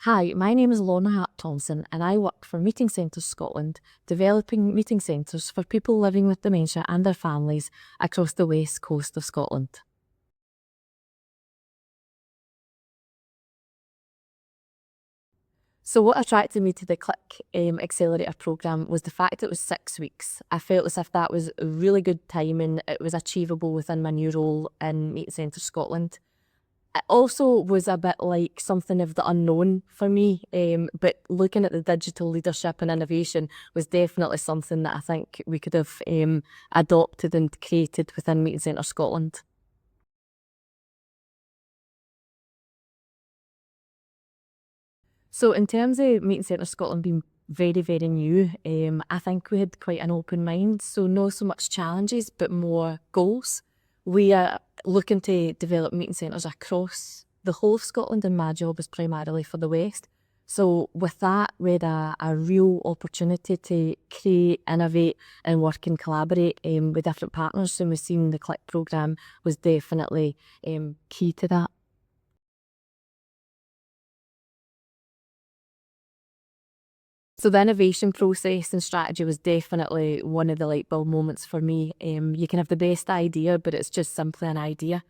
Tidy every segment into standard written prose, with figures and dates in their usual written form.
Hi, my name is Lorna Hart Thompson and I work for Meeting Centres Scotland, developing meeting centres for people living with dementia and their families across the west coast of Scotland. So what attracted me to the Click Accelerator programme was the fact it was 6 weeks. I felt as if that was a really good timing, it was achievable within my new role in Meeting Centres Scotland. It also was a bit like something of the unknown for me, but looking at the digital leadership and innovation was definitely something that I think we could have adopted and created within Meeting Centre Scotland. So in terms of Meeting Centre Scotland being very, very new, I think we had quite an open mind, so not so much challenges, but more goals. We are looking to develop meeting centres across the whole of Scotland, and my job is primarily for the West. So with that, we had a real opportunity to create, innovate and work and collaborate with different partners, and we've seen the Click programme was definitely key to that. So the innovation process and strategy was definitely one of the light bulb moments for me. You can have the best idea, but it's just simply an idea.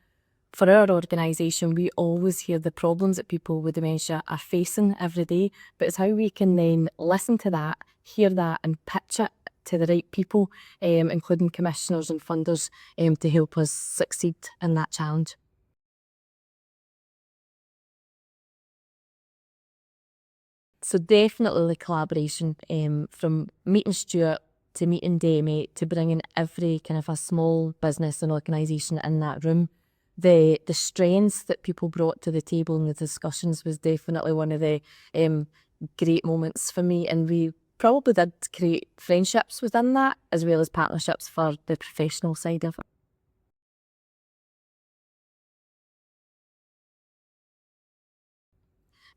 For our organisation, we always hear the problems that people with dementia are facing every day, but it's how we can then listen to that, hear that and pitch it to the right people, including commissioners and funders, to help us succeed in that challenge. So definitely the collaboration, from meeting Stuart to meeting Demi to bringing every kind of a small business and organisation in that room. The strengths that people brought to the table in the discussions was definitely one of the great moments for me, and we probably did create friendships within that as well as partnerships for the professional side of it.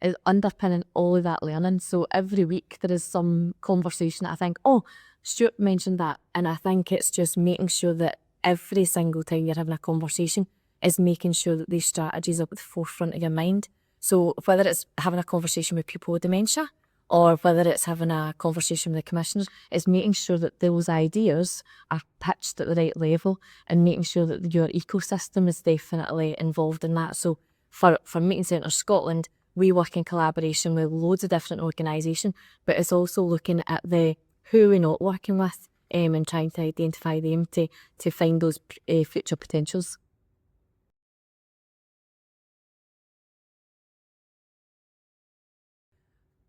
Is underpinning all of that learning. So every week there is some conversation that I think, oh, Stuart mentioned that. And I think it's just making sure that every single time you're having a conversation is making sure that these strategies are at the forefront of your mind. So whether it's having a conversation with people with dementia or whether it's having a conversation with the commissioners, it's making sure that those ideas are pitched at the right level and making sure that your ecosystem is definitely involved in that. So for Meeting Centre Scotland, we work in collaboration with loads of different organisations, but it's also looking at the who we're not working with and trying to identify them to find those future potentials.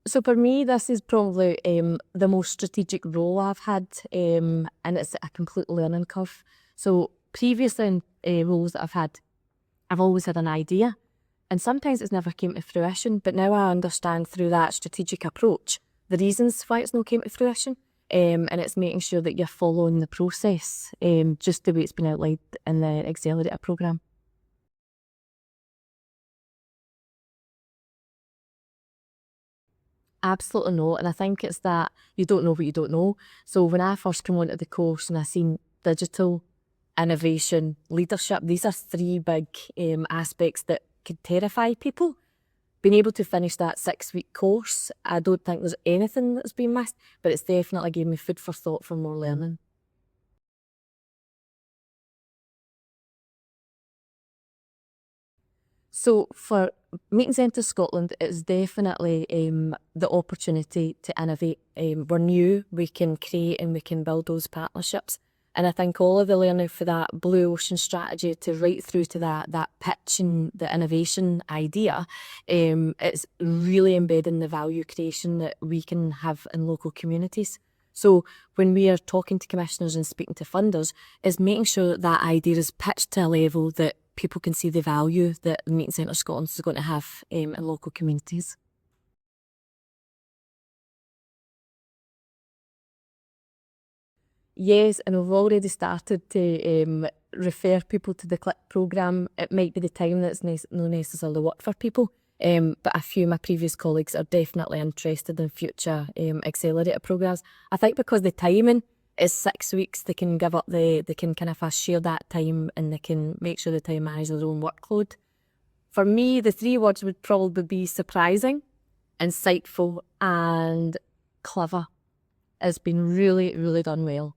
So for me, this is probably the most strategic role I've had, and it's a complete learning curve. So previous roles that I've had, I've always had an idea, and sometimes it's never came to fruition, but now I understand through that strategic approach the reasons why it's not came to fruition, and it's making sure that you're following the process, just the way it's been outlined in the Accelerator programme. Absolutely not, and I think it's that you don't know what you don't know. So when I first came onto the course and I seen digital, innovation, leadership, these are three big aspects that could terrify people. Being able to finish that 6-week course, I don't think there's anything that's been missed, but it's definitely given me food for thought for more learning. So for Meeting Centre Scotland, it's definitely the opportunity to innovate. We're new, we can create and we can build those partnerships. And I think all of the learning for that blue ocean strategy to right through to that pitch and the innovation idea, it's really embedding the value creation that we can have in local communities. So when we are talking to commissioners and speaking to funders, is making sure that that idea is pitched to a level that people can see the value that Meeting Centre Scotland is going to have in local communities. Yes, and we've already started to refer people to the CLIP programme. It might be the time that's not necessarily work for people, But a few of my previous colleagues are definitely interested in future Accelerator programmes. I think because the timing is 6 weeks, they can give up they can kind of share that time, and they can make sure the time manage their own workload. For me, the 3 words would probably be surprising, insightful, and clever. It's been really, really done well.